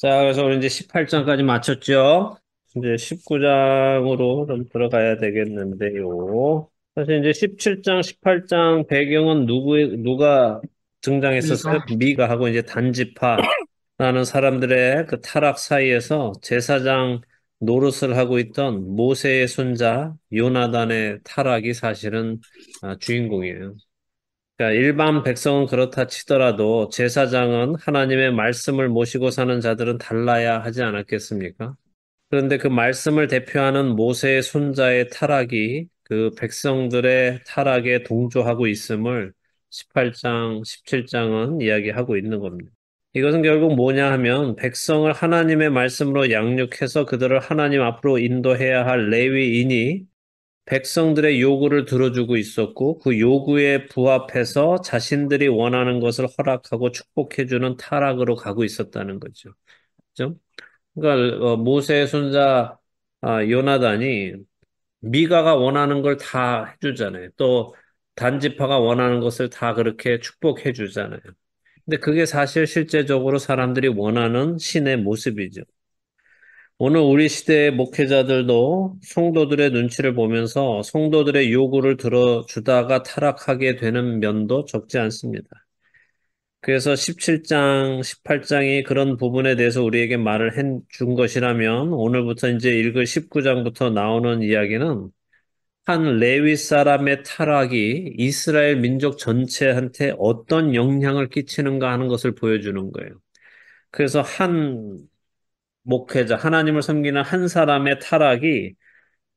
자, 그래서 우리 이제 18장까지 마쳤죠? 이제 19장으로 좀 들어가야 되겠는데요. 사실 이제 17장, 18장 배경은 누가 등장했었어요? 미가 미가 하고 이제 단지파라는 사람들의 그 타락 사이에서 제사장 노릇을 하고 있던 모세의 손자 요나단의 타락이 사실은 주인공이에요. 그러니까 일반 백성은 그렇다 치더라도 제사장은 하나님의 말씀을 모시고 사는 자들은 달라야 하지 않았겠습니까? 그런데 그 말씀을 대표하는 모세의 손자의 타락이 그 백성들의 타락에 동조하고 있음을 18장, 17장은 이야기하고 있는 겁니다. 이것은 결국 뭐냐 하면 백성을 하나님의 말씀으로 양육해서 그들을 하나님 앞으로 인도해야 할 레위인이 백성들의 요구를 들어주고 있었고 그 요구에 부합해서 자신들이 원하는 것을 허락하고 축복해주는 타락으로 가고 있었다는 거죠. 그죠? 그러니까 모세의 손자 요나단이 미가가 원하는 걸 다 해주잖아요. 또 단지파가 원하는 것을 다 그렇게 축복해 주잖아요. 근데 그게 사실 실제적으로 사람들이 원하는 신의 모습이죠. 오늘 우리 시대의 목회자들도 성도들의 눈치를 보면서 성도들의 요구를 들어주다가 타락하게 되는 면도 적지 않습니다. 그래서 17장, 18장이 그런 부분에 대해서 우리에게 말을 준 것이라면 오늘부터 이제 읽을 19장부터 나오는 이야기는 한 레위 사람의 타락이 이스라엘 민족 전체한테 어떤 영향을 끼치는가 하는 것을 보여주는 거예요. 그래서 한 목회자, 하나님을 섬기는 한 사람의 타락이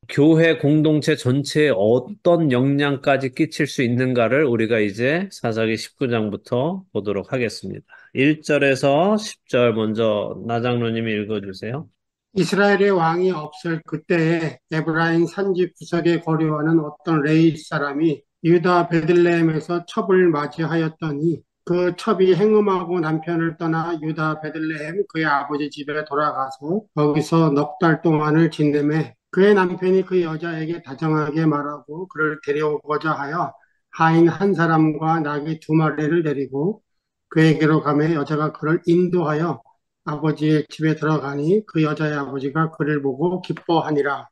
교회 공동체 전체에 어떤 영향까지 끼칠 수 있는가를 우리가 이제 사사기 19장부터 보도록 하겠습니다. 1절에서 10절 먼저 나장로님이 읽어주세요. 이스라엘의 왕이 없을 그때에 에브라임 산지 구석에 거류하는 어떤 레위 사람이 유다 베들레헴에서 첩을 맞이하였더니 그 첩이 행음하고 남편을 떠나 유다 베들레헴 그의 아버지 집에 돌아가서 거기서 넉 달 동안을 지내매 그의 남편이 그 여자에게 다정하게 말하고 그를 데려오고자 하여 하인 한 사람과 나귀 두 마리를 데리고 그에게로 가매 여자가 그를 인도하여 아버지의 집에 들어가니 그 여자의 아버지가 그를 보고 기뻐하니라.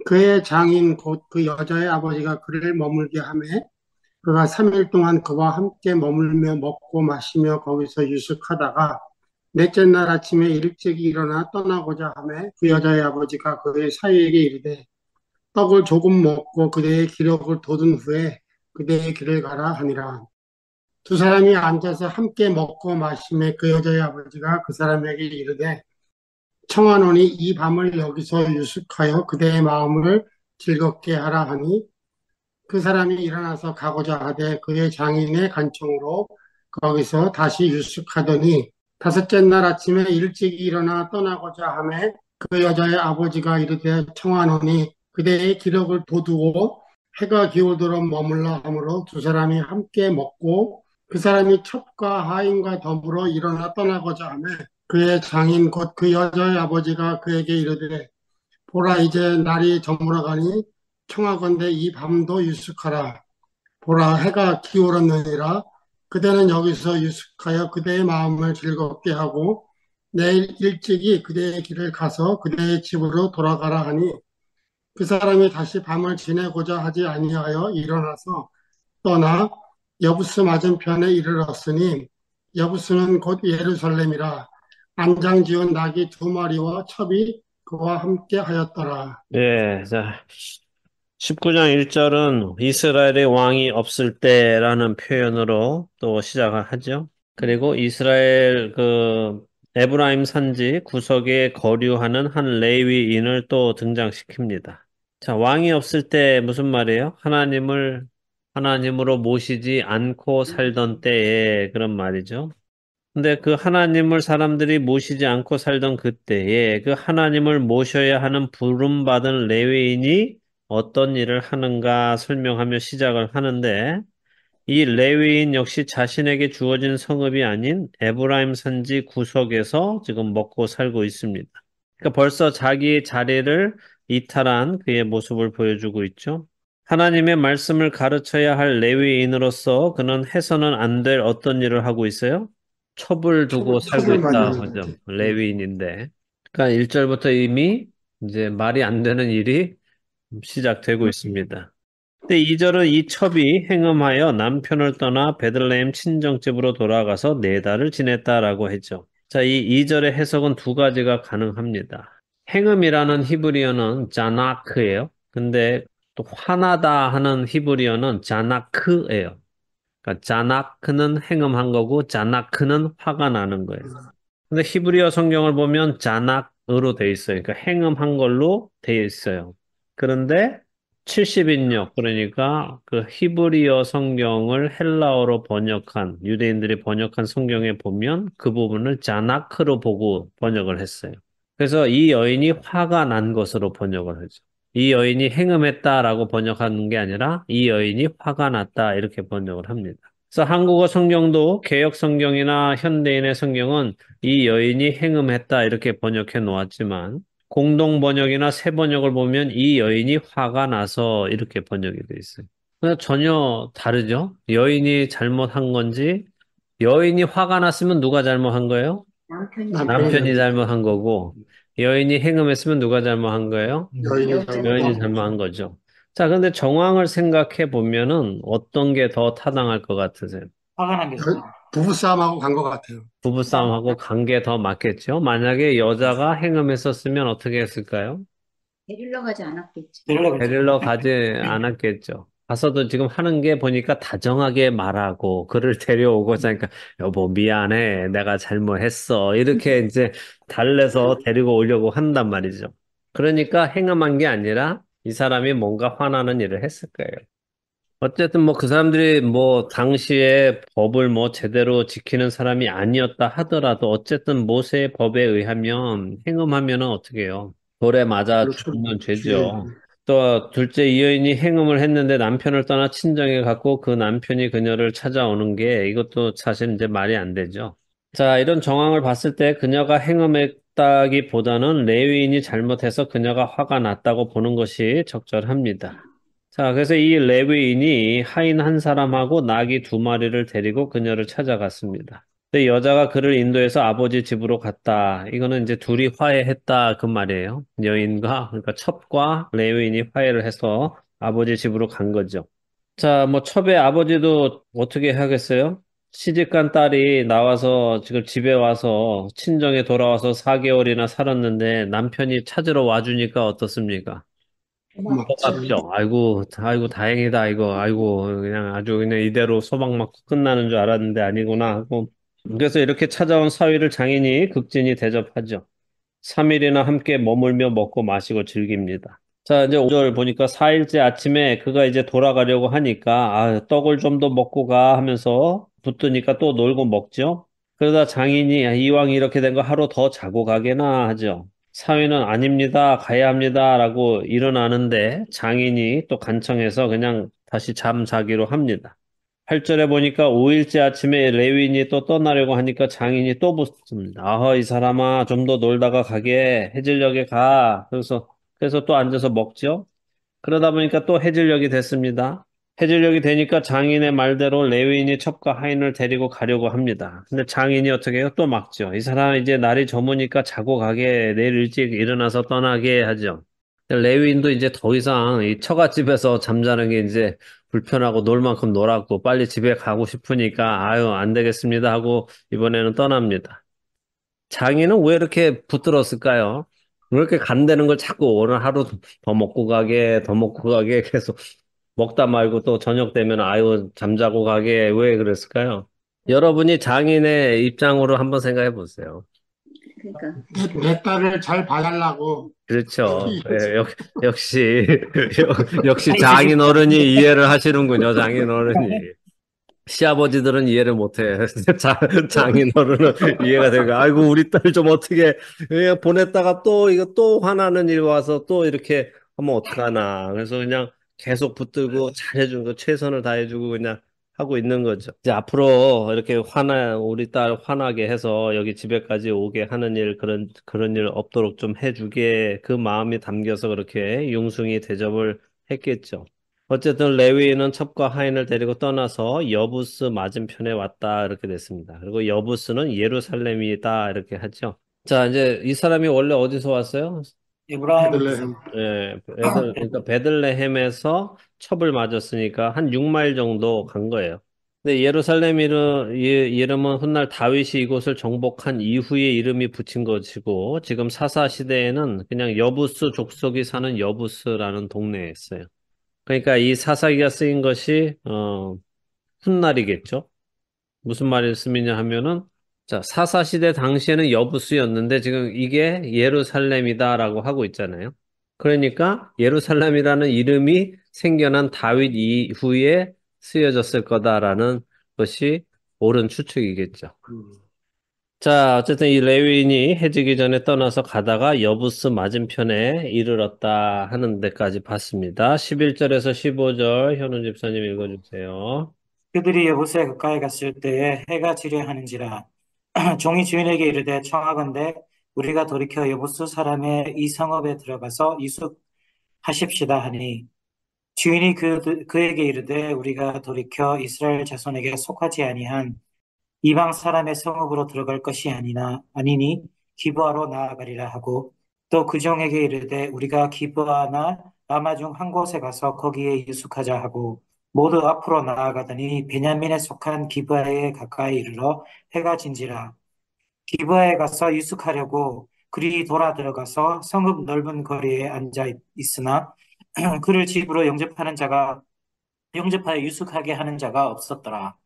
그의 장인 곧 그 여자의 아버지가 그를 머물게 하매 그가 3일 동안 그와 함께 머물며 먹고 마시며 거기서 유숙하다가 넷째 날 아침에 일찍 일어나 떠나고자 하매 그 여자의 아버지가 그의 사위에게 이르되 떡을 조금 먹고 그대의 기력을 돋운 후에 그대의 길을 가라 하니라. 두 사람이 앉아서 함께 먹고 마시며 그 여자의 아버지가 그 사람에게 이르되 청하노니 이 밤을 여기서 유숙하여 그대의 마음을 즐겁게 하라 하니 그 사람이 일어나서 가고자 하되 그의 장인의 간청으로 거기서 다시 유숙하더니 다섯째 날 아침에 일찍 일어나 떠나고자 하매 그 여자의 아버지가 이르되 청하노니 그대의 기력을 돋우고 해가 기울도록 머물러 하므로 두 사람이 함께 먹고 그 사람이 첩과 하인과 더불어 일어나 떠나고자 하매 그의 장인 곧 그 여자의 아버지가 그에게 이르되 보라 이제 날이 저물어가니 청하건대 이 밤도 유숙하라. 보라 해가 기울었느니라. 그대는 여기서 유숙하여 그대의 마음을 즐겁게 하고 내일 일찍이 그대의 길을 가서 그대의 집으로 돌아가라 하니 그 사람이 다시 밤을 지내고자 하지 아니하여 일어나서 떠나 여부스 맞은편에 이르렀으니 여부스는 곧 예루살렘이라 안장 지은 낙이 두 마리와 첩이 그와 함께 하였더라. 예, 자, 19장 1절은 이스라엘의 왕이 없을 때라는 표현으로 또 시작을 하죠. 그리고 이스라엘 에브라임 산지 구석에 거류하는 한 레위인을 또 등장시킵니다. 자, 왕이 없을 때 무슨 말이에요? 하나님으로 모시지 않고 살던 때에 그런 말이죠. 근데 그 하나님을 사람들이 모시지 않고 살던 그때에 그 하나님을 모셔야 하는 부름받은 레위인이 어떤 일을 하는가 설명하며 시작을 하는데 이 레위인 역시 자신에게 주어진 성읍이 아닌 에브라임 산지 구석에서 지금 먹고 살고 있습니다. 그러니까 벌써 자기의 자리를 이탈한 그의 모습을 보여주고 있죠. 하나님의 말씀을 가르쳐야 할 레위인으로서 그는 해서는 안 될 어떤 일을 하고 있어요? 첩을 두고 살고 첩을 있다 받는 거죠. 하죠. 레위인인데. 그러니까 1절부터 이미 이제 말이 안 되는 일이 시작되고 있습니다. 근데 2절은 이 첩이 행음하여 남편을 떠나 베들레헴 친정집으로 돌아가서 4달을 지냈다라고 했죠. 자, 이 2절의 해석은 두 가지가 가능합니다. 행음이라는 히브리어는 자나크예요. 근데 또 화나다 하는 히브리어는 자나크예요. 그러니까 자나크는 행음한 거고 자나크는 화가 나는 거예요. 근데 히브리어 성경을 보면 자낙으로 돼 있어요. 그러니까 행음한 걸로 돼 있어요. 그런데 70인역, 그러니까 그 히브리어 성경을 헬라어로 번역한, 유대인들이 번역한 성경에 보면 그 부분을 자나크로 보고 번역을 했어요. 그래서 이 여인이 화가 난 것으로 번역을 하죠. 이 여인이 행음했다라고 번역하는 게 아니라 이 여인이 화가 났다 이렇게 번역을 합니다. 그래서 한국어 성경도 개역 성경이나 현대인의 성경은 이 여인이 행음했다 이렇게 번역해 놓았지만 공동 번역이나 새 번역을 보면 이 여인이 화가 나서 이렇게 번역이 돼 있어요. 그래서 전혀 다르죠. 여인이 잘못한 건지 여인이 화가 났으면 누가 잘못한 거예요? 남편이 남편이 잘못, 잘못한 거고 여인이 행음했으면 누가 잘못한 거예요? 여인이 여인이 잘못한 거죠. 잘못한 거죠. 자, 근데 정황을 생각해 보면은 어떤 게 더 타당할 것 같으세요? 화가 난 게 좋아. 부부싸움하고 간 것 같아요. 부부싸움하고 관계 더 맞겠죠? 만약에 여자가 행음했었으면 어떻게 했을까요? 데리러 가지 않았겠지. 데리려고 데리러 가지 않았겠죠. 가서도 지금 하는 게 보니까 다정하게 말하고 그를 데려오고 자니까 여보 미안해 내가 잘못했어 이렇게 이제 달래서 데리고 오려고 한단 말이죠. 그러니까 행음한 게 아니라 이 사람이 뭔가 화나는 일을 했을 거예요. 어쨌든 뭐 그 사람들이 뭐 당시에 법을 뭐 제대로 지키는 사람이 아니었다 하더라도 어쨌든 모세의 법에 의하면 행음하면은 어떻게 해요? 돌에 맞아 그렇죠. 죽으면 예. 죄죠. 또 둘째 이 여인이 행음을 했는데 남편을 떠나 친정에 갔고 그 남편이 그녀를 찾아오는 게 이것도 사실 이제 말이 안 되죠. 자, 이런 정황을 봤을 때 그녀가 행음했다기보다는 레위인이 잘못해서 그녀가 화가 났다고 보는 것이 적절합니다. 자, 그래서 이 레위인이 하인 한 사람하고 나귀 2마리를 데리고 그녀를 찾아갔습니다. 근데 여자가 그를 인도해서 아버지 집으로 갔다. 이거는 이제 둘이 화해했다 그 말이에요. 여인과 그러니까 첩과 레위인이 화해를 해서 아버지 집으로 간 거죠. 자, 뭐 첩의 아버지도 어떻게 하겠어요? 시집간 딸이 나와서 지금 집에 와서 친정에 돌아와서 4개월이나 살았는데 남편이 찾으러 와주니까 어떻습니까? 고맙죠. 고깝죠. 아이고, 아이고, 다행이다, 이거. 아이고, 그냥 아주 그냥 이대로 소박 맞고 끝나는 줄 알았는데 아니구나 하고. 그래서 이렇게 찾아온 사위를 장인이 극진히 대접하죠. 3일이나 함께 머물며 먹고 마시고 즐깁니다. 자, 이제 5절 보니까 4일째 아침에 그가 이제 돌아가려고 하니까, 아, 떡을 좀 더 먹고 가 하면서 붙드니까 또 놀고 먹죠. 그러다 장인이 아, 이왕 이렇게 된 거 하루 더 자고 가게나 하죠. 사위는 아닙니다. 가야 합니다. 라고 일어나는데 장인이 또 간청해서 그냥 다시 잠자기로 합니다. 8절에 보니까 5일째 아침에 레위인이 또 떠나려고 하니까 장인이 또 붙습니다. 아허, 이 사람아, 좀 더 놀다가 가게, 해질녘에 가. 그래서 또 앉아서 먹죠. 그러다 보니까 또 해질녘이 됐습니다. 해질녘이 되니까 장인의 말대로 레위인이 첩과 하인을 데리고 가려고 합니다. 근데 장인이 어떻게 해요? 또 막죠. 이 사람 이제 날이 저무니까 자고 가게, 내일 일찍 일어나서 떠나게 하죠. 레위인도 이제 더 이상 이 처갓집에서 잠자는 게 이제 불편하고 놀 만큼 놀았고 빨리 집에 가고 싶으니까 아유 안 되겠습니다 하고 이번에는 떠납니다. 장인은 왜 이렇게 붙들었을까요? 왜 이렇게 간다는 걸 자꾸 오늘 하루 더 먹고 가게 더 먹고 가게 계속 먹다 말고 또 저녁 되면 아유 잠자고 가게 왜 그랬을까요? 여러분이 장인의 입장으로 한번 생각해 보세요. 그러니까 내 딸을 잘 봐달라고. 그렇죠. 예, 역시, 역시 장인 어른이 이해를 하시는군요, 장인 어른이. 시아버지들은 이해를 못해. 장인 어른은 이해가 되고, 아이고, 우리 딸 좀 어떻게, 보냈다가 또, 이거 또 화나는 일 와서 또 이렇게 하면 어떡하나. 그래서 그냥 계속 붙들고 잘해주는 거, 최선을 다해주고 그냥 하고 있는 거죠. 이제 앞으로 이렇게 우리 딸 화나게 해서 여기 집에까지 오게 하는 일, 그런 일 없도록 좀 해주게 그 마음이 담겨서 그렇게 융숭이 대접을 했겠죠. 어쨌든 레위인은 첩과 하인을 데리고 떠나서 여부스 맞은편에 왔다 이렇게 됐습니다. 그리고 여부스는 예루살렘이다 이렇게 하죠. 자, 이제 이 사람이 원래 어디서 왔어요? 에브라임에서 베들레헴. 그러니까 베들레헴에서 첩을 맞았으니까 한 6마일 정도 간 거예요. 근데 예루살렘 이름은 훗날 다윗이 이곳을 정복한 이후에 이름이 붙인 것이고 지금 사사 시대에는 그냥 여부스 족속이 사는 여부스라는 동네에 있어요. 그러니까 이 사사기가 쓰인 것이 훗날이겠죠. 무슨 말씀이냐 하면은 자, 사사 시대 당시에는 여부스였는데 지금 이게 예루살렘이다라고 하고 있잖아요. 그러니까 예루살렘이라는 이름이 생겨난 다윗 이후에 쓰여졌을 거다라는 것이 옳은 추측이겠죠. 자, 어쨌든 이 레위인이 해지기 전에 떠나서 가다가 여부스 맞은편에 이르렀다 하는 데까지 봤습니다. 11절에서 15절 현우 집사님 읽어주세요. 그들이 여부스에 가까이 갔을 때에 해가 지려 하는지라 종이 주인에게 이르되 청하건대 우리가 돌이켜 여부스 사람의 이 성읍에 들어가서 유숙하십시다 하니 주인이 그에게 이르되 우리가 돌이켜 이스라엘 자손에게 속하지 아니한 이방 사람의 성읍으로 들어갈 것이 아니니 기브아로 나아가리라 하고 또 그 종에게 이르되 우리가 기브아나 라마 중 한 곳에 가서 거기에 유숙하자 하고 모두 앞으로 나아가더니 베냐민에 속한 기브아에 가까이 이르러 해가 진지라 기브아에 가서 유숙하려고 그리 돌아 들어가서 성읍 넓은 거리에 앉아 있으나 그를 집으로 영접하여 유숙하게 하는 자가 없었더라.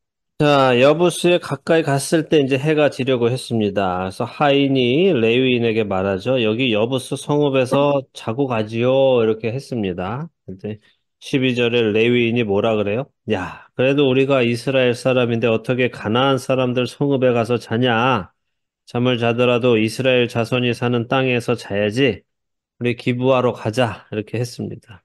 자, 여부스에 가까이 갔을 때 이제 해가 지려고 했습니다. 그래서 하인이 레위인에게 말하죠. 여기 여부스 성읍에서 자고 가지요. 이렇게 했습니다. 근데 12절에 레위인이 뭐라 그래요? 야, 그래도 우리가 이스라엘 사람인데 어떻게 가나안 사람들 성읍에 가서 자냐? 잠을 자더라도 이스라엘 자손이 사는 땅에서 자야지. 우리 기브아로 가자. 이렇게 했습니다.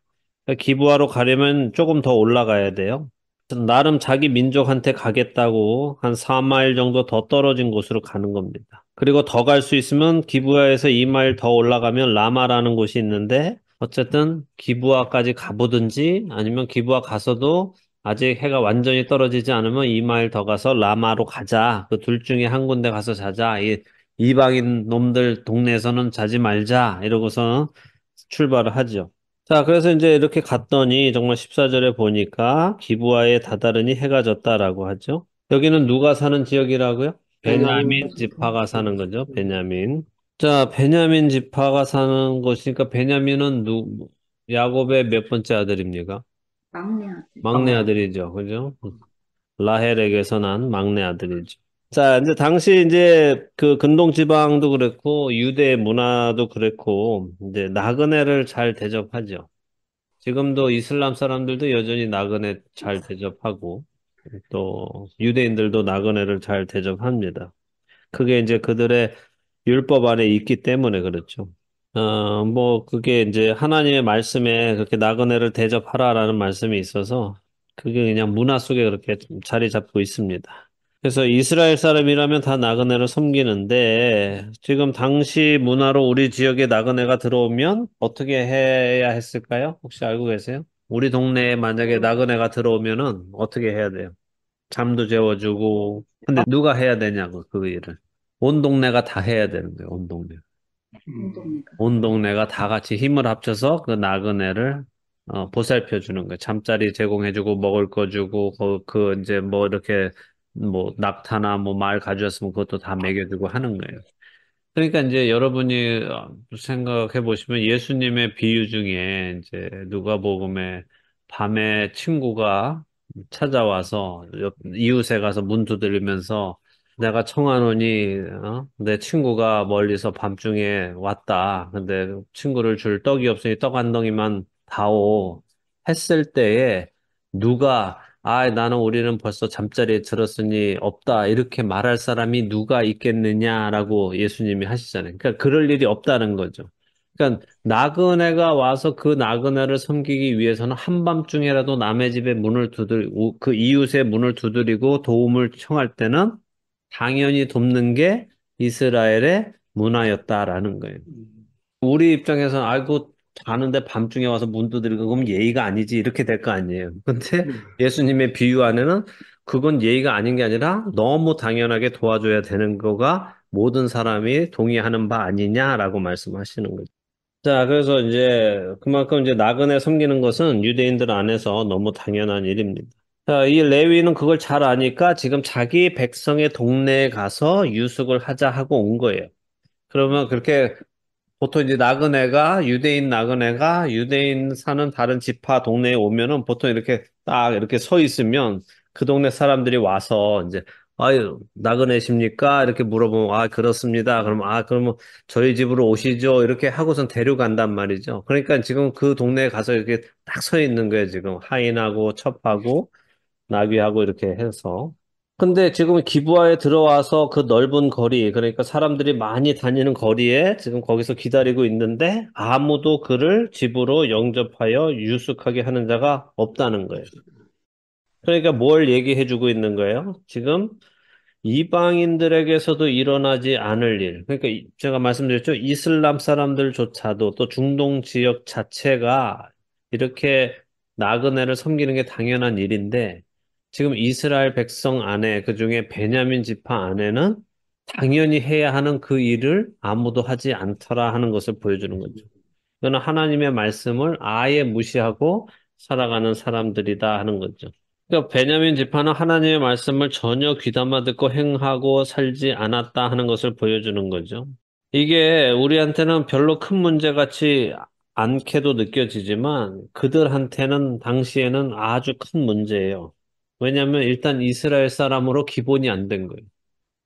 기부하러 가려면 조금 더 올라가야 돼요. 나름 자기 민족한테 가겠다고 한 4마일 정도 더 떨어진 곳으로 가는 겁니다. 그리고 더 갈 수 있으면 기부하에서 2마일 더 올라가면 라마라는 곳이 있는데 어쨌든 기부하까지 가보든지 아니면 기부하 가서도 아직 해가 완전히 떨어지지 않으면 2마일 더 가서 라마로 가자. 그 둘 중에 한 군데 가서 자자. 이방인 놈들 동네에서는 자지 말자. 이러고서 출발을 하죠. 자, 그래서 이제 이렇게 갔더니 정말 14절에 보니까 기브아에 다다르니 해가 졌다라고 하죠. 여기는 누가 사는 지역이라고요? 베냐민. 베냐민 지파가 사는 거죠. 베냐민. 자, 베냐민 지파가 사는 곳이니까 베냐민은 야곱의 몇 번째 아들입니까? 막내 아들. 막내 아들이죠. 그죠? 라헬에게서 난 막내 아들이죠. 자, 이제 당시 이제 그 근동 지방도 그랬고 유대 문화도 그랬고 이제 나그네를 잘 대접하죠. 지금도 이슬람 사람들도 여전히 나그네 잘 대접하고 또 유대인들도 나그네를 잘 대접합니다. 그게 이제 그들의 율법 안에 있기 때문에 그렇죠. 뭐 그게 이제 하나님의 말씀에 그렇게 나그네를 대접하라라는 말씀이 있어서 그게 그냥 문화 속에 그렇게 자리 잡고 있습니다. 그래서 이스라엘 사람이라면 다 나그네를 섬기는데 지금 당시 문화로 우리 지역에 나그네가 들어오면 어떻게 해야 했을까요? 혹시 알고 계세요? 우리 동네에 만약에 나그네가 들어오면은 어떻게 해야 돼요? 잠도 재워주고 근데 누가 해야 되냐고 그 일을 온 동네가 다 해야 되는 거예요. 온 동네. 운동회가. 온 동네가 다 같이 힘을 합쳐서 그 나그네를 보살펴 주는 거예요. 잠자리 제공해주고 먹을 거 주고 그 이제 뭐 이렇게 뭐 낙타나 뭐 말 가져왔으면 그것도 다 먹여주고 하는 거예요. 그러니까 이제 여러분이 생각해 보시면 예수님의 비유 중에 이제 누가복음에 밤에 친구가 찾아와서 이웃에 가서 문 두드리면서 내가 청하노니 내 친구가 멀리서 밤중에 왔다. 근데 친구를 줄 떡이 없으니 떡 한 덩이만 다오 했을 때에 누가 나는 우리는 벌써 잠자리에 들었으니 없다. 이렇게 말할 사람이 누가 있겠느냐라고 예수님이 하시잖아요. 그러니까 그럴 일이 없다는 거죠. 그러니까 나그네가 와서 그 나그네를 섬기기 위해서는 한밤중에라도 남의 집에 그 이웃의 문을 두드리고 도움을 청할 때는 당연히 돕는 게 이스라엘의 문화였다라는 거예요. 우리 입장에서는 아이고 자는데 밤중에 와서 문 두드리고 그러면 예의가 아니지 이렇게 될 거 아니에요. 근데 네. 예수님의 비유 안에는 그건 예의가 아닌 게 아니라 너무 당연하게 도와줘야 되는 거가 모든 사람이 동의하는 바 아니냐라고 말씀하시는 거죠. 자, 그래서 이제 그만큼 이제 나그네 섬기는 것은 유대인들 안에서 너무 당연한 일입니다. 자, 이 레위는 그걸 잘 아니까 지금 자기 백성의 동네에 가서 유숙을 하자 하고 온 거예요. 그러면 그렇게 보통 이제 나그네가 유대인 사는 다른 지파 동네에 오면은 보통 이렇게 딱 이렇게 서 있으면 그 동네 사람들이 와서 이제 아유 나그네십니까? 이렇게 물어보면 아 그렇습니다. 그러면 아 그러면 저희 집으로 오시죠. 이렇게 하고선 데려간단 말이죠. 그러니까 지금 그 동네에 가서 이렇게 딱 서 있는 거예요. 지금 하인하고 첩하고 나귀하고 이렇게 해서. 근데 지금 기부하에 들어와서 그 넓은 거리, 그러니까 사람들이 많이 다니는 거리에 지금 거기서 기다리고 있는데 아무도 그를 집으로 영접하여 유숙하게 하는 자가 없다는 거예요. 그러니까 뭘 얘기해 주고 있는 거예요? 지금 이방인들에게서도 일어나지 않을 일. 그러니까 제가 말씀드렸죠. 이슬람 사람들조차도 또 중동 지역 자체가 이렇게 나그네를 섬기는 게 당연한 일인데 지금 이스라엘 백성 안에 그중에 베냐민 지파 안에는 당연히 해야 하는 그 일을 아무도 하지 않더라 하는 것을 보여주는 거죠. 이거는 하나님의 말씀을 아예 무시하고 살아가는 사람들이다 하는 거죠. 그러니까 베냐민 지파는 하나님의 말씀을 전혀 귀담아 듣고 행하고 살지 않았다 하는 것을 보여주는 거죠. 이게 우리한테는 별로 큰 문제 같이 않게도 느껴지지만 그들한테는 당시에는 아주 큰 문제예요. 왜냐하면 일단 이스라엘 사람으로 기본이 안 된 거예요.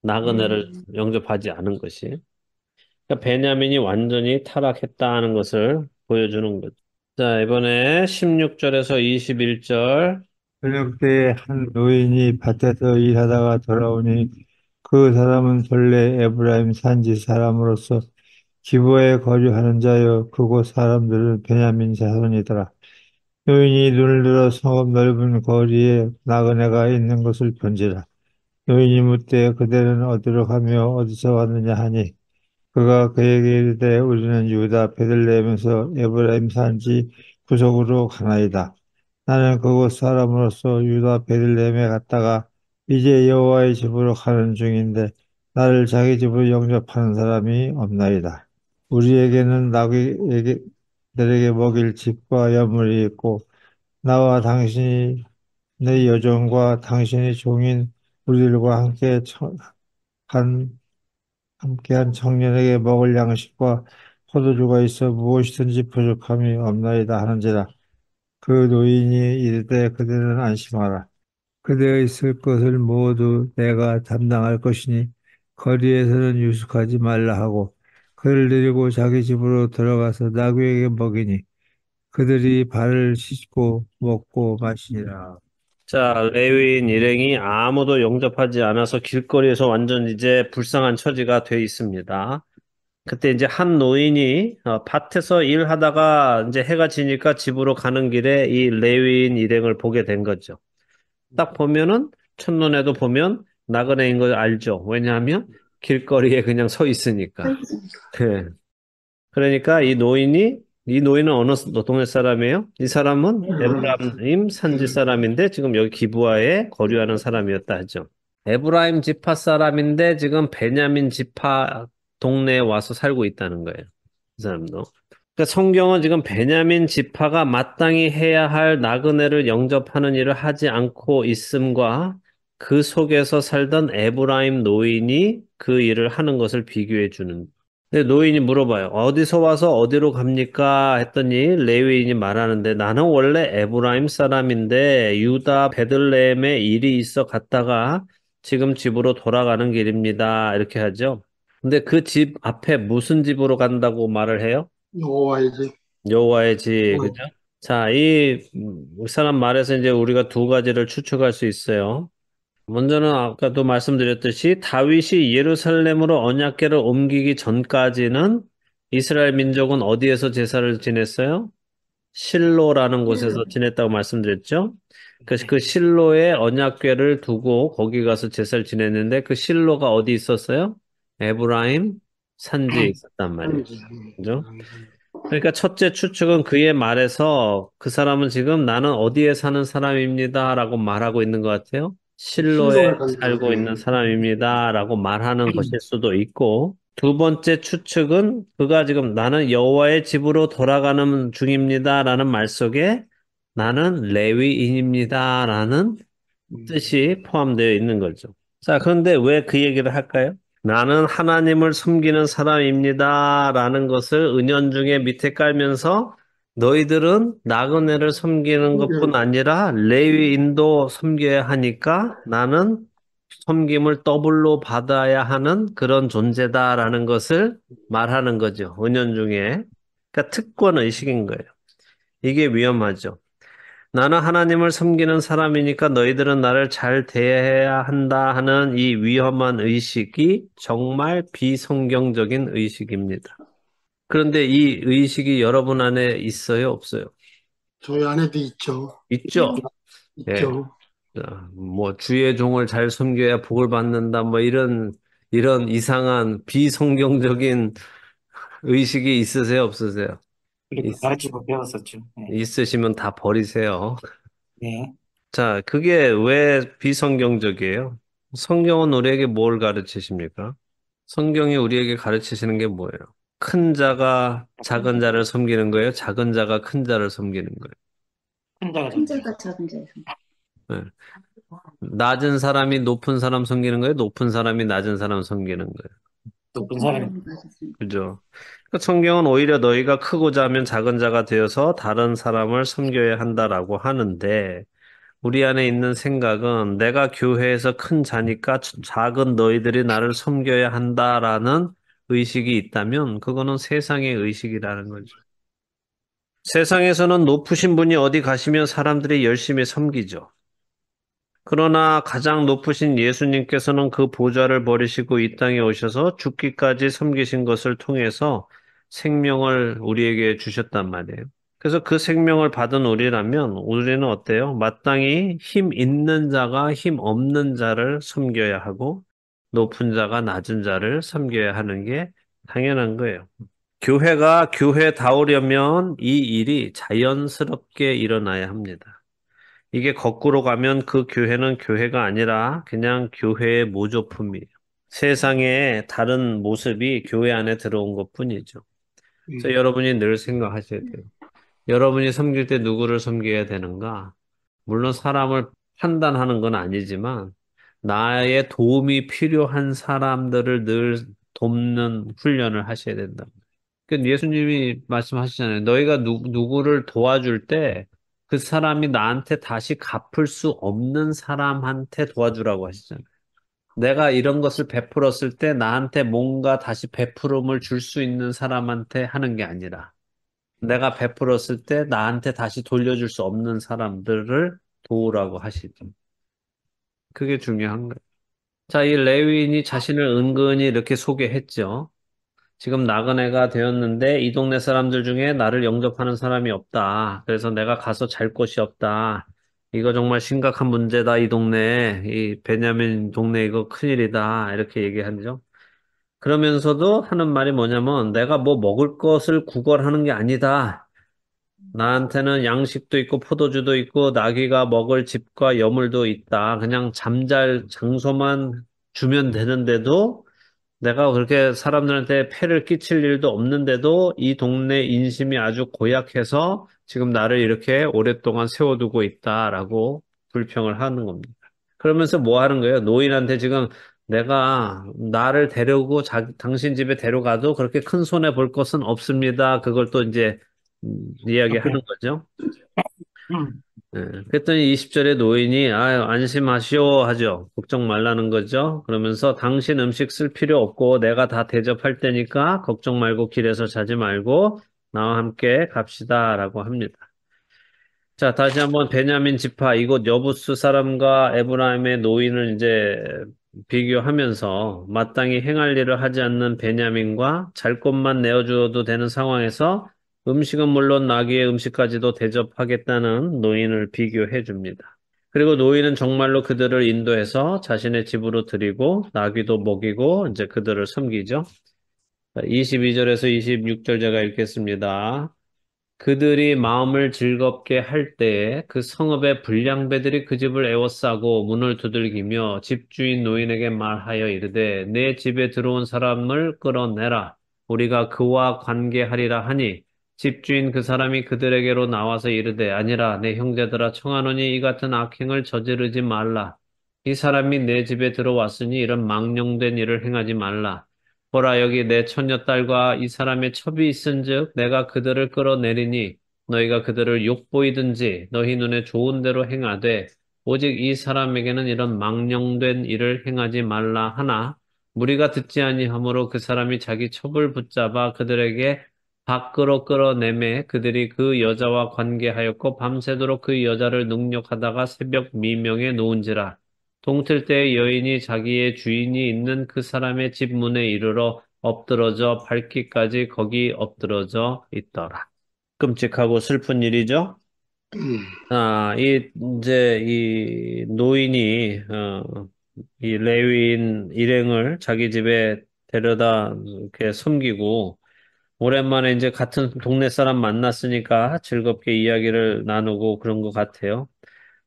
나그네를 영접하지 않은 것이. 그러니까 베냐민이 완전히 타락했다 는 것을 보여주는 거죠. 자, 이번에 16절에서 21절. 저녁 때에 한 노인이 밭에서 일하다가 돌아오니 그 사람은 본래 에브라임 산지 사람으로서 기브에 거주하는 자요 그곳 사람들은 베냐민 자손이더라. 노인이 눈을 들어 성읍 넓은 거리에 나그네가 있는 것을 본지라. 노인이 묻되 그대는 어디로 가며 어디서 왔느냐 하니 그가 그에게 이르되 우리는 유다 베들레헴에서 에브라임 산지 구석으로 가나이다. 나는 그곳 사람으로서 유다 베들레헴에 갔다가 이제 여호와의 집으로 가는 중인데 나를 자기 집으로 영접하는 사람이 없나이다. 우리에게는 나귀에게 먹일 집과 여물이 있고 나와 당신이 내 여종과 당신의 종인 우리들과 한 함께한 청년에게 먹을 양식과 포도주가 있어 무엇이든지 부족함이 없나이다 하는지라. 그 노인이 이르되 그대는 안심하라. 그대의 있을 것을 모두 내가 담당할 것이니 거리에서는 유숙하지 말라 하고 그를 데리고 자기 집으로 들어가서 나귀에게 먹이니 그들이 발을 씻고 먹고 마시니라. 자, 레위인 일행이 아무도 영접하지 않아서 길거리에서 완전 이제 불쌍한 처지가 돼 있습니다. 그때 이제 한 노인이 밭에서 일하다가 이제 해가 지니까 집으로 가는 길에 이 레위인 일행을 보게 된 거죠. 딱 보면은 첫눈에도 보면 나그네인 걸 알죠. 왜냐하면 길거리에 그냥 서 있으니까. 네. 그러니까 이 노인은 어느 동네 사람이에요? 이 사람은 에브라임 산지 사람인데 지금 여기 기브아에 거류하는 사람이었다 하죠. 에브라임 지파 사람인데 지금 베냐민 지파 동네에 와서 살고 있다는 거예요. 이 사람도. 그러니까 성경은 지금 베냐민 지파가 마땅히 해야 할 나그네를 영접하는 일을 하지 않고 있음과 그 속에서 살던 에브라임 노인이 그 일을 하는 것을 비교해 주는. 근데 노인이 물어봐요. 어디서 와서 어디로 갑니까? 했더니 레위인이 말하는데 나는 원래 에브라임 사람인데 유다 베들레헴에 일이 있어 갔다가 지금 집으로 돌아가는 길입니다. 이렇게 하죠. 근데 그 집 앞에 무슨 집으로 간다고 말을 해요? 여호와의 집. 여호와의 집, 그죠? 자, 이 사람 말에서 이제 우리가 두 가지를 추측할 수 있어요. 먼저는 아까도 말씀드렸듯이 다윗이 예루살렘으로 언약궤를 옮기기 전까지는 이스라엘 민족은 어디에서 제사를 지냈어요? 실로라는 곳에서 지냈다고 말씀드렸죠. 그래서 그 실로에 언약궤를 두고 거기 가서 제사를 지냈는데 그 실로가 어디 있었어요? 에브라임 산지에 있었단 말이에요. 산지. 그죠? 그러니까 첫째 추측은 그의 말에서 그 사람은 지금 나는 어디에 사는 사람입니다라고 말하고 있는 것 같아요. 실로에 실로에 간다. 살고 있는 사람입니다라고 말하는 것일 수도 있고, 두 번째 추측은 그가 지금 나는 여호와의 집으로 돌아가는 중입니다라는 말 속에 나는 레위인입니다라는 뜻이 포함되어 있는 거죠. 자, 그런데 왜 그 얘기를 할까요? 나는 하나님을 섬기는 사람입니다. 라는 것을 은연중에 밑에 깔면서 너희들은 나그네를 섬기는 것뿐 아니라 레위인도 섬겨야 하니까 나는 섬김을 더블로 받아야 하는 그런 존재다라는 것을 말하는 거죠. 은연중에. 그러니까 특권 의식인 거예요. 이게 위험하죠. 나는 하나님을 섬기는 사람이니까 너희들은 나를 잘 대해야 한다 하는 이 위험한 의식이 정말 비성경적인 의식입니다. 그런데 이 의식이 여러분 안에 있어요, 없어요? 저희 안에도 있죠. 있죠? 예. 있죠. 뭐 주의 종을 잘 섬겨야 복을 받는다, 뭐 이런 이상한 비성경적인 의식이 있으세요, 없으세요? 이렇게 가르치고 배웠었죠. 네. 있으시면 다 버리세요. 네. 자, 그게 왜 비성경적이에요? 성경은 우리에게 뭘 가르치십니까? 성경이 우리에게 가르치시는 게 뭐예요? 큰 자가 작은 자를 섬기는 거예요? 작은 자가 큰 자를 섬기는 큰 자가 큰 작은 자. 자가 작은 자에서. 거예요? 네. 낮은 사람이 높은 사람 섬기는 거예요? 높은 사람이 낮은 사람 섬기는 거예요? 높은 높은 사람이 사람이 맞았습니다. 그죠? 그러니까 성경은 오히려 너희가 크고자 하면 작은 자가 되어서 다른 사람을 섬겨야 한다라고 하는데, 우리 안에 있는 생각은 내가 교회에서 큰 자니까 작은 너희들이 나를 섬겨야 한다라는 의식이 있다면 그거는 세상의 의식이라는 거죠. 세상에서는 높으신 분이 어디 가시면 사람들이 열심히 섬기죠. 그러나 가장 높으신 예수님께서는 그 보좌를 버리시고 이 땅에 오셔서 죽기까지 섬기신 것을 통해서 생명을 우리에게 주셨단 말이에요. 그래서 그 생명을 받은 우리라면 우리는 어때요? 마땅히 힘 있는 자가 힘 없는 자를 섬겨야 하고 높은 자가 낮은 자를 섬겨야 하는 게 당연한 거예요. 교회가 교회다우려면 이 일이 자연스럽게 일어나야 합니다. 이게 거꾸로 가면 그 교회는 교회가 아니라 그냥 교회의 모조품이에요. 세상의 다른 모습이 교회 안에 들어온 것뿐이죠. 그래서 여러분이 늘 생각하셔야 돼요. 여러분이 섬길 때 누구를 섬겨야 되는가? 물론 사람을 판단하는 건 아니지만 나의 도움이 필요한 사람들을 늘 돕는 훈련을 하셔야 된다. 그러니까 예수님이 말씀하시잖아요. 너희가 누구를 도와줄 때 그 사람이 나한테 다시 갚을 수 없는 사람한테 도와주라고 하시잖아요. 내가 이런 것을 베풀었을 때 나한테 뭔가 다시 베풀음을 줄 수 있는 사람한테 하는 게 아니라 내가 베풀었을 때 나한테 다시 돌려줄 수 없는 사람들을 도우라고 하시죠. 그게 중요한 거예요. 자, 이 레위인이 자신을 은근히 이렇게 소개했죠. 지금 나그네가 되었는데 이 동네 사람들 중에 나를 영접하는 사람이 없다. 그래서 내가 가서 잘 곳이 없다. 이거 정말 심각한 문제다. 이 동네, 이 베냐민 동네 이거 큰일이다. 이렇게 얘기하죠. 그러면서도 하는 말이 뭐냐면 내가 뭐 먹을 것을 구걸하는 게 아니다. 나한테는 양식도 있고 포도주도 있고 나귀가 먹을 집과 여물도 있다. 그냥 잠잘 장소만 주면 되는데도 내가 그렇게 사람들한테 폐를 끼칠 일도 없는데도 이 동네 인심이 아주 고약해서 지금 나를 이렇게 오랫동안 세워두고 있다라고 불평을 하는 겁니다. 그러면서 뭐 하는 거예요? 노인한테 지금 내가 나를 데려오고 당신 집에 데려가도 그렇게 큰 손해 볼 것은 없습니다. 그걸 또 이제 이야기하는 거죠. 음. 예, 그랬더니 20절에 노인이 아유 안심하시오 하죠. 걱정 말라는 거죠. 그러면서 당신 음식 쓸 필요 없고 내가 다 대접할 테니까 걱정 말고 길에서 자지 말고 나와 함께 갑시다라고 합니다. 자, 다시 한번 베냐민 지파 이곳 여부스 사람과 에브라임의 노인을 이제 비교하면서 마땅히 행할 일을 하지 않는 베냐민과 잘 것만 내어주어도 되는 상황에서 음식은 물론 나귀의 음식까지도 대접하겠다는 노인을 비교해 줍니다. 그리고 노인은 정말로 그들을 인도해서 자신의 집으로 들이고 나귀도 먹이고 이제 그들을 섬기죠. 22절에서 26절 제가 읽겠습니다. 그들이 마음을 즐겁게 할 때에 그 성읍의 불량배들이 그 집을 에워싸고 문을 두들기며 집주인 노인에게 말하여 이르되 내 집에 들어온 사람을 끌어내라. 우리가 그와 관계하리라 하니 집주인 그 사람이 그들에게로 나와서 이르되 아니라 내 형제들아 청하노니 이 같은 악행을 저지르지 말라. 이 사람이 내 집에 들어왔으니 이런 망령된 일을 행하지 말라. 보라 여기 내 처녀딸과 이 사람의 첩이 있은즉 내가 그들을 끌어내리니 너희가 그들을 욕보이든지 너희 눈에 좋은 대로 행하되 오직 이 사람에게는 이런 망령된 일을 행하지 말라 하나 무리가 듣지 아니하므로 그 사람이 자기 첩을 붙잡아 그들에게 밖으로 끌어내매 그들이 그 여자와 관계하였고 밤새도록 그 여자를 능욕하다가 새벽 미명에 놓은지라. 동틀 때 여인이 자기의 주인이 있는 그 사람의 집 문에 이르러 엎드러져 밟기까지 거기 엎드러져 있더라. 끔찍하고 슬픈 일이죠. 이제 이 노인이 이 레위인 일행을 자기 집에 데려다 이렇게 섬기고 오랜만에 이제 같은 동네 사람 만났으니까 즐겁게 이야기를 나누고 그런 것 같아요.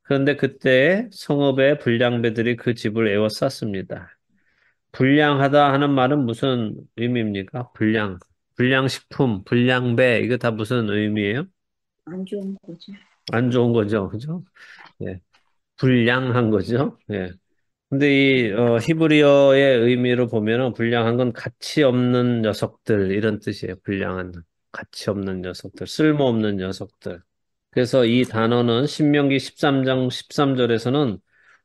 그런데 그때 성읍의 불량배들이 그 집을 에워쌌습니다. 불량하다 하는 말은 무슨 의미입니까? 불량식품, 불량배, 이거 다 무슨 의미예요? 안 좋은 거죠. 안 좋은 거죠, 그죠? 예, 불량한 거죠. 예. 근데 이 히브리어의 의미로 보면은 불량한 건 가치 없는 녀석들 이런 뜻이에요. 불량한 가치 없는 녀석들, 쓸모없는 녀석들. 그래서 이 단어는 신명기 13장 13절에서는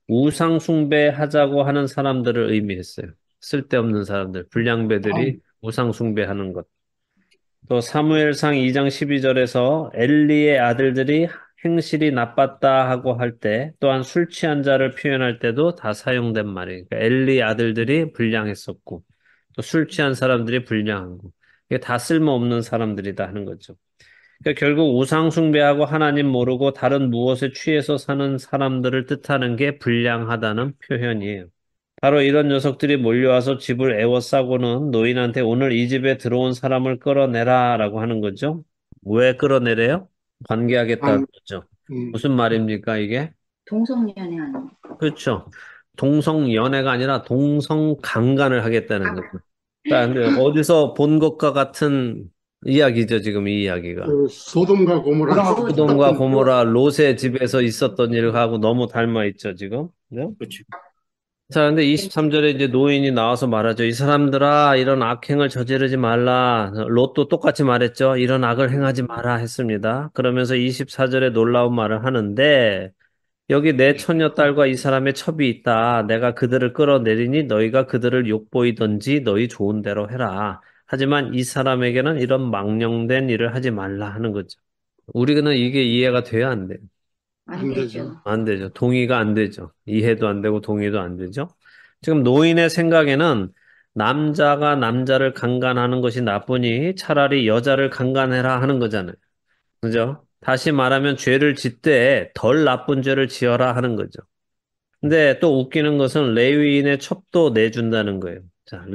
우상 숭배하자고 하는 사람들을 의미했어요. 쓸데없는 사람들, 불량배들이 우상 숭배하는 것. 또 사무엘상 2장 12절에서 엘리의 아들들이 행실이 나빴다 하고 할 때, 또한 술 취한 자를 표현할 때도 다 사용된 말이에요. 그러니까 엘리 아들들이 불량했었고, 또 술 취한 사람들이 불량한 거. 이게 다 쓸모없는 사람들이다 하는 거죠. 그러니까 결국 우상 숭배하고 하나님 모르고 다른 무엇에 취해서 사는 사람들을 뜻하는 게 불량하다는 표현이에요. 바로 이런 녀석들이 몰려와서 집을 에워싸고는 노인한테 오늘 이 집에 들어온 사람을 끌어내라라고 하는 거죠. 왜 끌어내래요? 관계하겠다는 방, 거죠. 음, 무슨 말입니까, 이게? 동성연애 아니에요. 그렇죠. 동성연애가 아니라 동성강간을 하겠다는 거죠. 자, 근데 어디서 본 것과 같은 이야기죠, 지금 이 이야기가. 그 소돔과 고모라 소돔과 똑같은 고모라 롯의 집에서 있었던 일하고 너무 닮아 있죠, 지금. 네? 그렇죠. 자, 근데 23절에 이제 노인이 나와서 말하죠. 이 사람들아, 이런 악행을 저지르지 말라. 롯도 똑같이 말했죠. 이런 악을 행하지 마라 했습니다. 그러면서 24절에 놀라운 말을 하는데, 여기 내 처녀 딸과 이 사람의 첩이 있다. 내가 그들을 끌어내리니 너희가 그들을 욕보이든지 너희 좋은 대로 해라. 하지만 이 사람에게는 이런 망령된 일을 하지 말라 하는 거죠. 우리는 이게 이해가 돼야 안 돼요. 안 안 되죠. 되죠. 안 되죠. 동의가 안 되죠. 이해도 안 되고 동의도 안 되죠. 지금 노인의 생각에는 남자가 남자를 강간하는 것이 나쁘니 차라리 여자를 강간해라 하는 거잖아요. 그죠? 다시 말하면 죄를 짓되 덜 나쁜 죄를 지어라 하는 거죠. 근데 또 웃기는 것은 레위인의 첩도 내준다는 거예요. 자,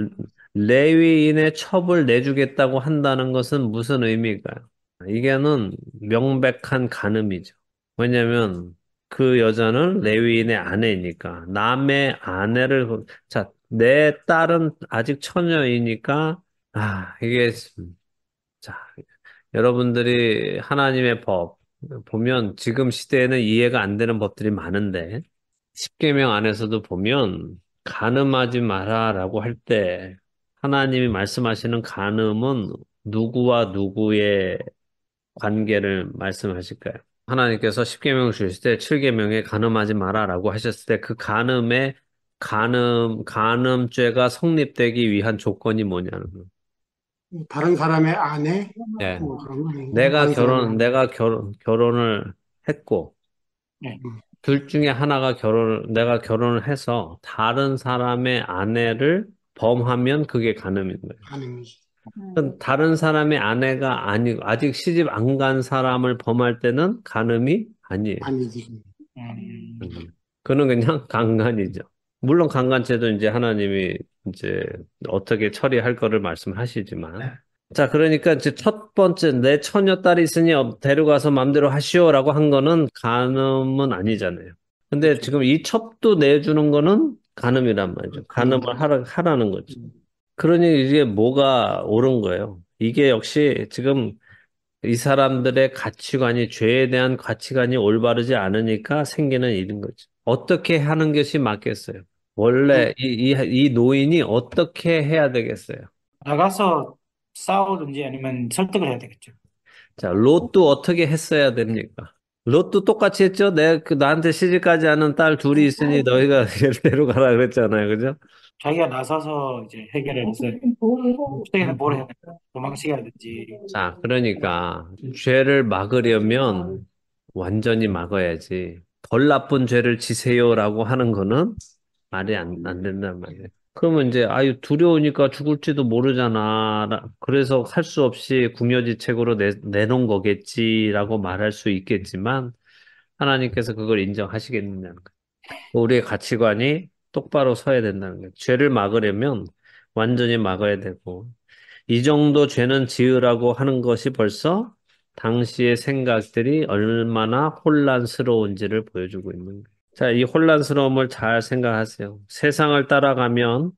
레위인의 첩을 내주겠다고 한다는 것은 무슨 의미일까요? 이게는 명백한 간음이죠. 왜냐면 그 여자는 레위인의 아내이니까 남의 아내를 자, 내 딸은 아직 처녀이니까 이게 자, 여러분들이 하나님의 법 보면 지금 시대에는 이해가 안 되는 법들이 많은데 십계명 안에서도 보면 간음하지 마라라고 할 때 하나님이 말씀하시는 간음은 누구와 누구의 관계를 말씀하실까요? 하나님께서 십계명을 주실 때 칠계명에 간음하지 마라라고 하셨을 때 그 간음죄가 성립되기 위한 조건이 뭐냐는 거예요. 다른 사람의 아내 예. 뭐 그런 거 아닌가요? 결혼을 했고, 네. 둘 중에 하나가 내가 결혼을 해서 다른 사람의 아내를 범하면 그게 간음인 거예요. 아내이지. 그럼 다른 사람의 아내가 아니고, 아직 시집 안 간 사람을 범할 때는 간음이 아니에요. 아니지. 음, 그는 그냥 강간이죠. 물론 강간죄도 이제 하나님이 이제 어떻게 처리할 거를 말씀하시지만. 자, 그러니까 이제 첫 번째, 내 처녀딸이 있으니 데려가서 맘대로 하시오라고 한 거는 간음은 아니잖아요. 근데 그렇죠. 지금 이 첩도 내주는 거는 간음이란 말이죠. 간음을 음. 하라는 거죠. 그러니 이게 뭐가 옳은 거예요. 이게 역시 지금 이 사람들의 가치관이, 죄에 대한 가치관이 올바르지 않으니까 생기는 일인 거죠. 어떻게 하는 것이 맞겠어요? 원래 이 노인이 어떻게 해야 되겠어요? 나가서 싸우든지 아니면 설득을 해야 되겠죠. 자, 롯도 어떻게 했어야 됩니까? 롯도 똑같이 했죠? 나한테 시집가지 않은 딸 둘이 있으니 너희가 얘를 데려가라 그랬잖아요. 그죠? 자기가 나서서 이제 해결을 해서 어떻게든 뭘 해야 될까? 도망치게 하든지. 자, 그러니까 죄를 막으려면 완전히 막아야지. 덜 나쁜 죄를 지세요라고 하는 거는 말이 안 된단 말이에요. 그러면 이제 아유 두려우니까 죽을지도 모르잖아. 그래서 할 수 없이 궁여지책으로 내놓은 거겠지라고 말할 수 있겠지만 하나님께서 그걸 인정하시겠느냐는 거예요. 우리의 가치관이 똑바로 서야 된다는 거예요. 죄를 막으려면 완전히 막아야 되고 이 정도 죄는 지으라고 하는 것이 벌써 당시의 생각들이 얼마나 혼란스러운지를 보여주고 있는 거예요. 자, 이 혼란스러움을 잘 생각하세요. 세상을 따라가면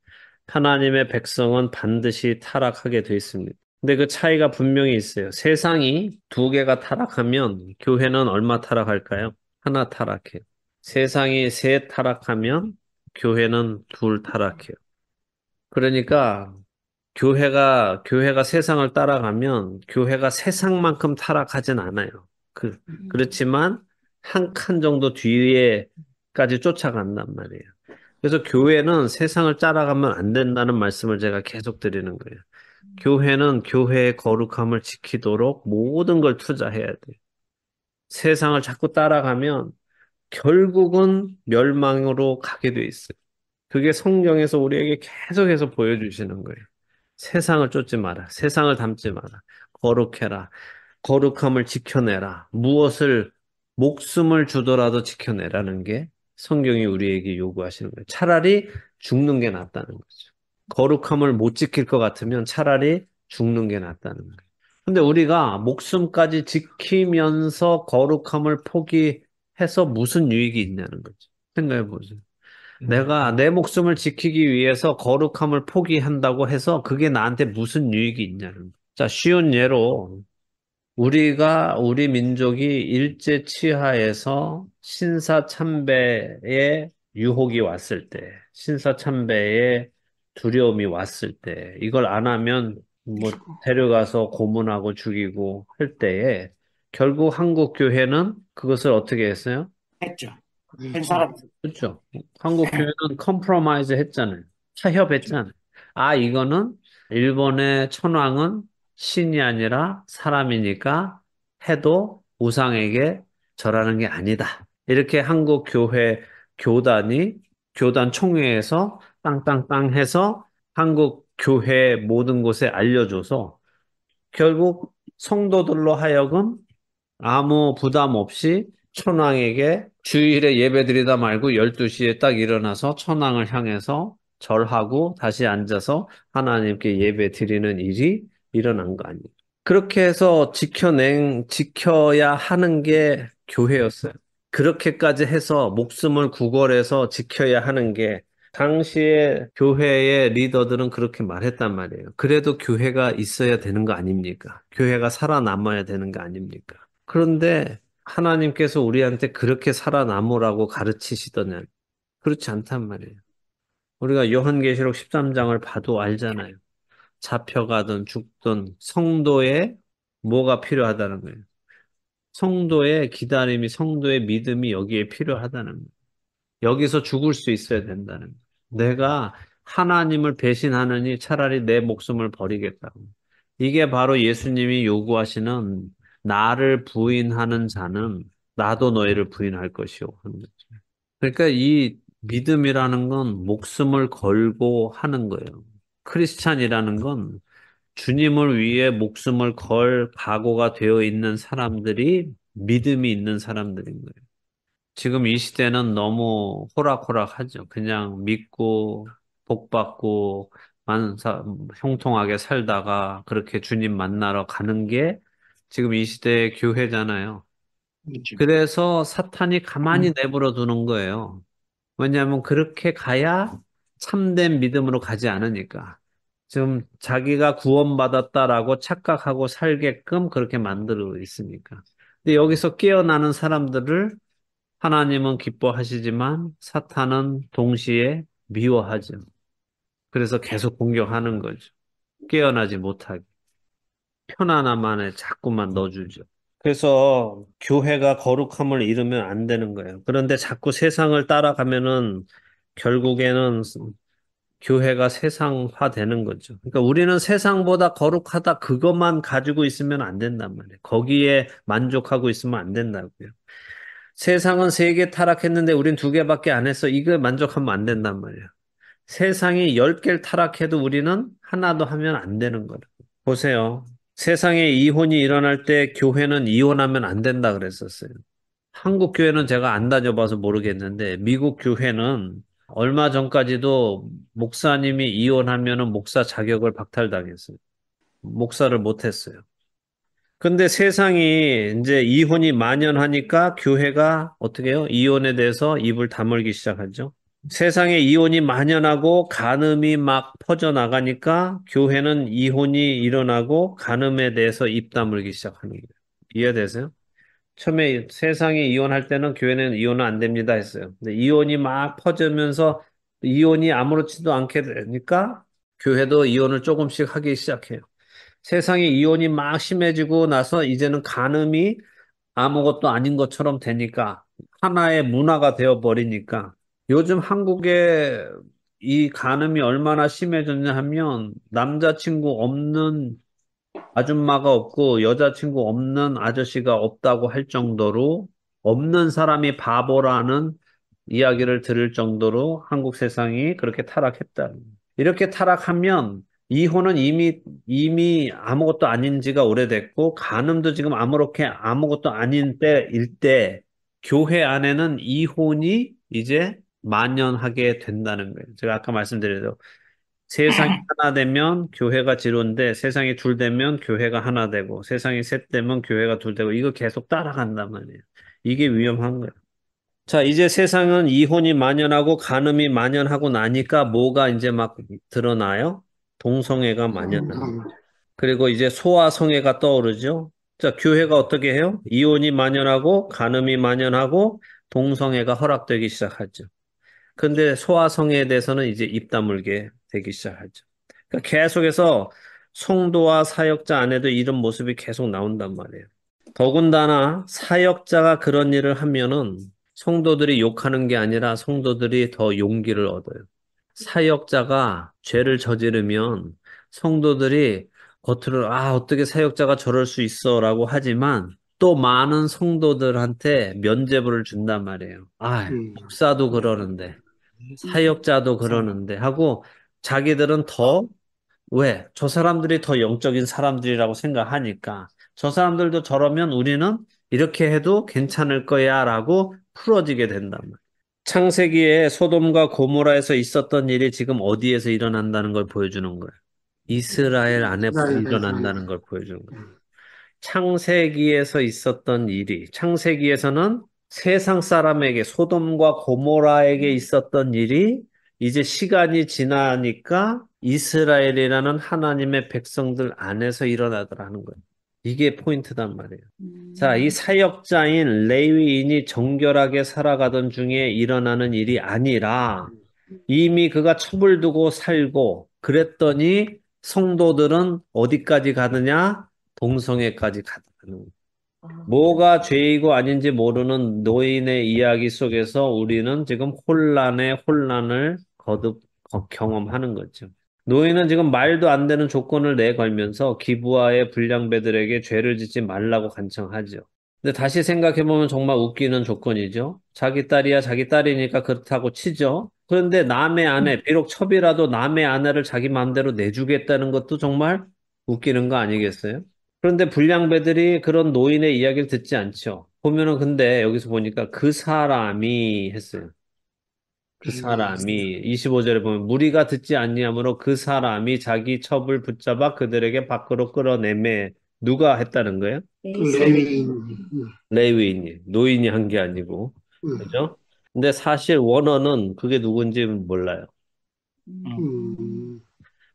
하나님의 백성은 반드시 타락하게 돼 있습니다. 근데 그 차이가 분명히 있어요. 세상이 두 개가 타락하면 교회는 얼마 타락할까요? 하나 타락해요. 세상이 세 타락하면 교회는 둘 타락해요. 그러니까 교회가 세상을 따라가면 교회가 세상만큼 타락하진 않아요. 그렇지만 한 칸 정도 뒤에까지 쫓아간단 말이에요. 그래서 교회는 세상을 따라가면 안 된다는 말씀을 제가 계속 드리는 거예요. 교회는 교회의 거룩함을 지키도록 모든 걸 투자해야 돼요. 세상을 자꾸 따라가면 결국은 멸망으로 가게 돼 있어요. 그게 성경에서 우리에게 계속해서 보여주시는 거예요. 세상을 쫓지 마라. 세상을 닮지 마라. 거룩해라. 거룩함을 지켜내라. 목숨을 주더라도 지켜내라는 게 성경이 우리에게 요구하시는 거예요. 차라리 죽는 게 낫다는 거죠. 거룩함을 못 지킬 것 같으면 차라리 죽는 게 낫다는 거예요. 근데 우리가 목숨까지 지키면서 거룩함을 포기해서 무슨 유익이 있냐는 거죠. 생각해 보세요. 내가 내 목숨을 지키기 위해서 거룩함을 포기한다고 해서 그게 나한테 무슨 유익이 있냐는 거예요. 자, 쉬운 예로 우리 민족이 일제 치하에서 신사참배의 유혹이 왔을 때, 신사참배의 두려움이 왔을 때, 이걸 안 하면 뭐 데려가서 고문하고 죽이고 할 때에 결국 한국 교회는 그것을 어떻게 했어요? 했죠. 한 그렇죠. 사람. 그렇죠. 한국 교회는 컴프로마이즈 했잖아요. 타협했잖아요. 아, 이거는 일본의 천황은 신이 아니라 사람이니까 해도 우상에게 절하는 게 아니다. 이렇게 한국 교회 교단 총회에서 땅땅땅 해서 한국 교회 모든 곳에 알려줘서 결국 성도들로 하여금 아무 부담 없이 천황에게 주일에 예배드리다 말고 12시에 딱 일어나서 천황을 향해서 절하고 다시 앉아서 하나님께 예배 드리는 일이 일어난 거 아니에요. 그렇게 해서 지켜야 하는 게 교회였어요. 그렇게까지 해서 목숨을 구걸해서 지켜야 하는 게 당시에 교회의 리더들은 그렇게 말했단 말이에요. 그래도 교회가 있어야 되는 거 아닙니까? 교회가 살아남아야 되는 거 아닙니까? 그런데 하나님께서 우리한테 그렇게 살아남으라고 가르치시더냐? 그렇지 않단 말이에요. 우리가 요한계시록 13장을 봐도 알잖아요. 잡혀가든 죽든 성도의 뭐가 필요하다는 거예요. 성도의 기다림이, 성도의 믿음이 여기에 필요하다는 거예요. 여기서 죽을 수 있어야 된다는 거예요. 내가 하나님을 배신하느니 차라리 내 목숨을 버리겠다고. 이게 바로 예수님이 요구하시는 나를 부인하는 자는 나도 너희를 부인할 것이요. 하는 거죠. 그러니까 이 믿음이라는 건 목숨을 걸고 하는 거예요. 크리스찬이라는 건 주님을 위해 목숨을 걸 각오가 되어 있는 사람들이 믿음이 있는 사람들인 거예요. 지금 이 시대는 너무 호락호락하죠. 그냥 믿고 복받고 형통하게 살다가 그렇게 주님 만나러 가는 게 지금 이 시대의 교회잖아요. 그렇죠. 그래서 사탄이 가만히 내버려 두는 거예요. 왜냐하면 그렇게 가야 참된 믿음으로 가지 않으니까. 지금 자기가 구원받았다라고 착각하고 살게끔 그렇게 만들어 있으니까. 근데 여기서 깨어나는 사람들을 하나님은 기뻐하시지만 사탄은 동시에 미워하죠. 그래서 계속 공격하는 거죠. 깨어나지 못하게. 편안함 안에 자꾸만 넣어주죠. 그래서 교회가 거룩함을 잃으면 안 되는 거예요. 그런데 자꾸 세상을 따라가면은 결국에는 교회가 세상화 되는 거죠. 그러니까 우리는 세상보다 거룩하다 그것만 가지고 있으면 안 된단 말이에요. 거기에 만족하고 있으면 안 된다고요. 세상은 세 개 타락했는데 우린 두 개밖에 안 했어. 이거 만족하면 안 된단 말이에요. 세상이 10개를 타락해도 우리는 하나도 하면 안 되는 거예요. 보세요. 세상에 이혼이 일어날 때 교회는 이혼하면 안 된다 그랬었어요. 한국 교회는 제가 안 다녀봐서 모르겠는데 미국 교회는 얼마 전까지도 목사님이 이혼하면은 목사 자격을 박탈당했어요. 목사를 못했어요. 근데 세상이 이제 이혼이 만연하니까 교회가 어떻게 해요? 이혼에 대해서 입을 다물기 시작하죠. 세상에 이혼이 만연하고 간음이 막 퍼져나가니까 교회는 이혼이 일어나고 간음에 대해서 입 다물기 시작하는 거예요. 이해되세요? 처음에 세상에 이혼할 때는 교회는 이혼은 안 됩니다 했어요. 근데 이혼이 막 퍼지면서 이혼이 아무렇지도 않게 되니까 교회도 이혼을 조금씩 하기 시작해요. 세상에 이혼이 막 심해지고 나서 이제는 간음이 아무것도 아닌 것처럼 되니까 하나의 문화가 되어 버리니까 요즘 한국에 이 간음이 얼마나 심해졌냐 하면 남자친구 없는 아줌마가 없고 여자친구 없는 아저씨가 없다고 할 정도로 없는 사람이 바보라는 이야기를 들을 정도로 한국 세상이 그렇게 타락했다. 이렇게 타락하면 이혼은 이미 아무것도 아닌 지가 오래됐고 간음도 지금 아무렇게 아무것도 아닌 때일 때 교회 안에는 이혼이 이제 만연하게 된다는 거예요. 제가 아까 말씀드린 세상이 하나 되면 교회가 지론데 세상이 둘 되면 교회가 하나 되고 세상이 셋 되면 교회가 둘 되고 이거 계속 따라간단 말이에요. 이게 위험한 거예요. 자, 이제 세상은 이혼이 만연하고 간음이 만연하고 나니까 뭐가 이제 막 드러나요? 동성애가 만연합니다. 그리고 이제 소아성애가 떠오르죠. 자, 교회가 어떻게 해요? 이혼이 만연하고 간음이 만연하고 동성애가 허락되기 시작하죠. 근데 소아성애에 대해서는 이제 입 다물게 되기 시작하죠. 그러니까 계속해서 성도와 사역자 안에도 이런 모습이 계속 나온단 말이에요. 더군다나 사역자가 그런 일을 하면은 성도들이 욕하는 게 아니라 성도들이 더 용기를 얻어요. 사역자가 죄를 저지르면 성도들이 겉으로 어떻게 사역자가 저럴 수 있어라고 하지만 또 많은 성도들한테 면죄부를 준단 말이에요. 목사도 그러는데 사역자도 그러는데 하고 자기들은 더 왜? 저 사람들이 더 영적인 사람들이라고 생각하니까 저 사람들도 저러면 우리는 이렇게 해도 괜찮을 거야 라고 풀어지게 된단 말이에요. 창세기에 소돔과 고모라에서 있었던 일이 지금 어디에서 일어난다는 걸 보여주는 거예요. 이스라엘 안에 이스라엘에서 일어난다는 걸 보여주는 거예요. 창세기에서 있었던 일이 창세기에서는 세상 사람에게 소돔과 고모라에게 있었던 일이 이제 시간이 지나니까 이스라엘이라는 하나님의 백성들 안에서 일어나더라는 거예요. 이게 포인트단 말이에요. 자, 이 사역자인 레위인이 정결하게 살아가던 중에 일어나는 일이 아니라 이미 그가 첩을 두고 살고 그랬더니 성도들은 어디까지 가느냐? 동성애까지 가는 거예요. 뭐가 죄이고 아닌지 모르는 노인의 이야기 속에서 우리는 지금 혼란의 혼란을 거듭 경험하는 거죠. 노인은 지금 말도 안 되는 조건을 내걸면서 기부하의 불량배들에게 죄를 짓지 말라고 간청하죠. 근데 다시 생각해보면 정말 웃기는 조건이죠. 자기 딸이야 자기 딸이니까 그렇다고 치죠. 그런데 남의 아내, 비록 첩이라도 남의 아내를 자기 마음대로 내주겠다는 것도 정말 웃기는 거 아니겠어요? 그런데 불량배들이 그런 노인의 이야기를 듣지 않죠. 보면은 근데 여기서 보니까 그 사람이 했어요. 그 사람이 25절에 보면 무리가 듣지 않니하므로 그 사람이 자기 첩을 붙잡아 그들에게 밖으로 끌어내매 누가 했다는 거예요? 레위인. 레위인이 노인이 한 게 아니고 그죠? 근데 사실 원어는 그게 누군지 몰라요. 음,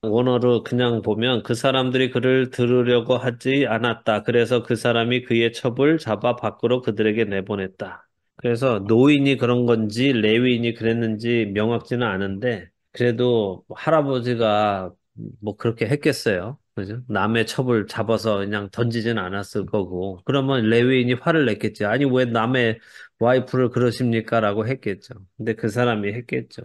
원어로 그냥 보면 그 사람들이 그를 들으려고 하지 않았다. 그래서 그 사람이 그의 첩을 잡아 밖으로 그들에게 내보냈다. 그래서 노인이 그런 건지 레위인이 그랬는지 명확지는 않은데 그래도 할아버지가 뭐 그렇게 했겠어요. 그죠? 남의 첩을 잡아서 그냥 던지진 않았을 거고. 그러면 레위인이 화를 냈겠지. 아니 왜 남의 와이프를 그러십니까? 라고 했겠죠. 근데 그 사람이 했겠죠.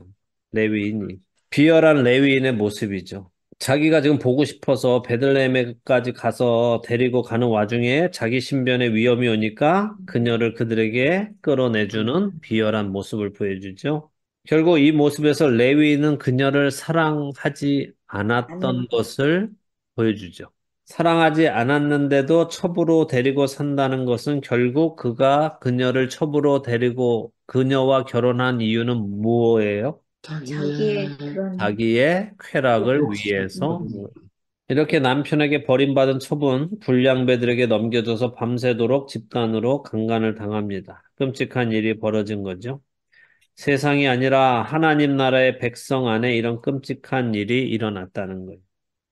레위인이. 비열한 레위인의 모습이죠. 자기가 지금 보고 싶어서 베들레헴에까지 가서 데리고 가는 와중에 자기 신변에 위험이 오니까 그녀를 그들에게 끌어내주는 비열한 모습을 보여주죠. 결국 이 모습에서 레위인은 그녀를 사랑하지 않았던 것을 보여주죠. 사랑하지 않았는데도 첩으로 데리고 산다는 것은 결국 그가 그녀를 첩으로 데리고 그녀와 결혼한 이유는 무엇이에요? 자기의 그런 자기의 쾌락을 위해서 이렇게 남편에게 버림받은 첩은 불량배들에게 넘겨져서 밤새도록 집단으로 강간을 당합니다. 끔찍한 일이 벌어진 거죠. 세상이 아니라 하나님 나라의 백성 안에 이런 끔찍한 일이 일어났다는 거예요.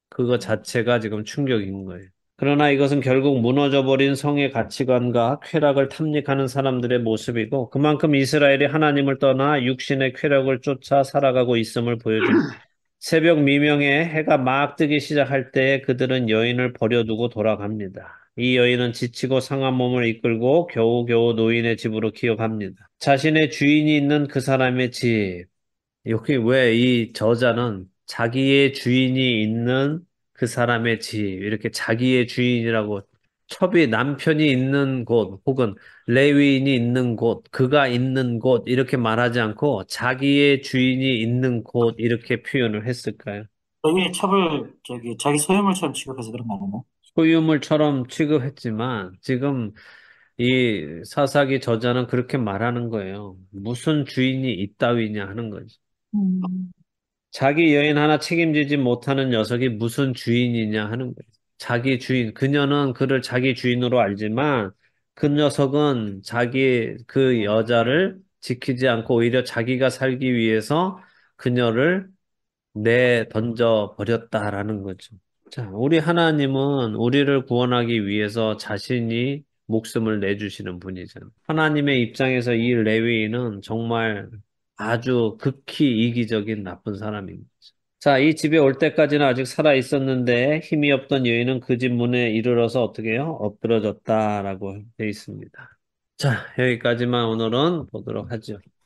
그거 자체가 지금 충격인 거예요. 그러나 이것은 결국 무너져버린 성의 가치관과 쾌락을 탐닉하는 사람들의 모습이고 그만큼 이스라엘이 하나님을 떠나 육신의 쾌락을 쫓아 살아가고 있음을 보여줍니다. 새벽 미명에 해가 막 뜨기 시작할 때 그들은 여인을 버려두고 돌아갑니다. 이 여인은 지치고 상한 몸을 이끌고 겨우겨우 노인의 집으로 기어갑니다. 자신의 주인이 있는 그 사람의 집. 여기 왜 이 저자는 자기의 주인이 있는 그 사람의 집, 이렇게 자기의 주인이라고 첩이 남편이 있는 곳 혹은 레위인이 있는 곳, 그가 있는 곳 이렇게 말하지 않고 자기의 주인이 있는 곳 이렇게 표현을 했을까요? 여기 첩을 자기 소유물처럼 취급해서 그런 거 아니에요? 소유물처럼 취급했지만 지금 이 사사기 저자는 그렇게 말하는 거예요. 무슨 주인이 있다위냐 하는 거지. 음, 자기 여인 하나 책임지지 못하는 녀석이 무슨 주인이냐 하는 거예요. 자기 주인, 그녀는 그를 자기 주인으로 알지만 그 녀석은 자기 그 여자를 지키지 않고 오히려 자기가 살기 위해서 그녀를 던져 버렸다라는 거죠. 자, 우리 하나님은 우리를 구원하기 위해서 자신이 목숨을 내주시는 분이잖아요. 하나님의 입장에서 이 레위인은 정말 아주 극히 이기적인 나쁜 사람인 거죠. 자, 이 집에 올 때까지는 아직 살아 있었는데 힘이 없던 여인은 그 집 문에 이르러서 어떻게 해요? 엎드러졌다라고 되어 있습니다. 자, 여기까지만 오늘은 보도록 하죠.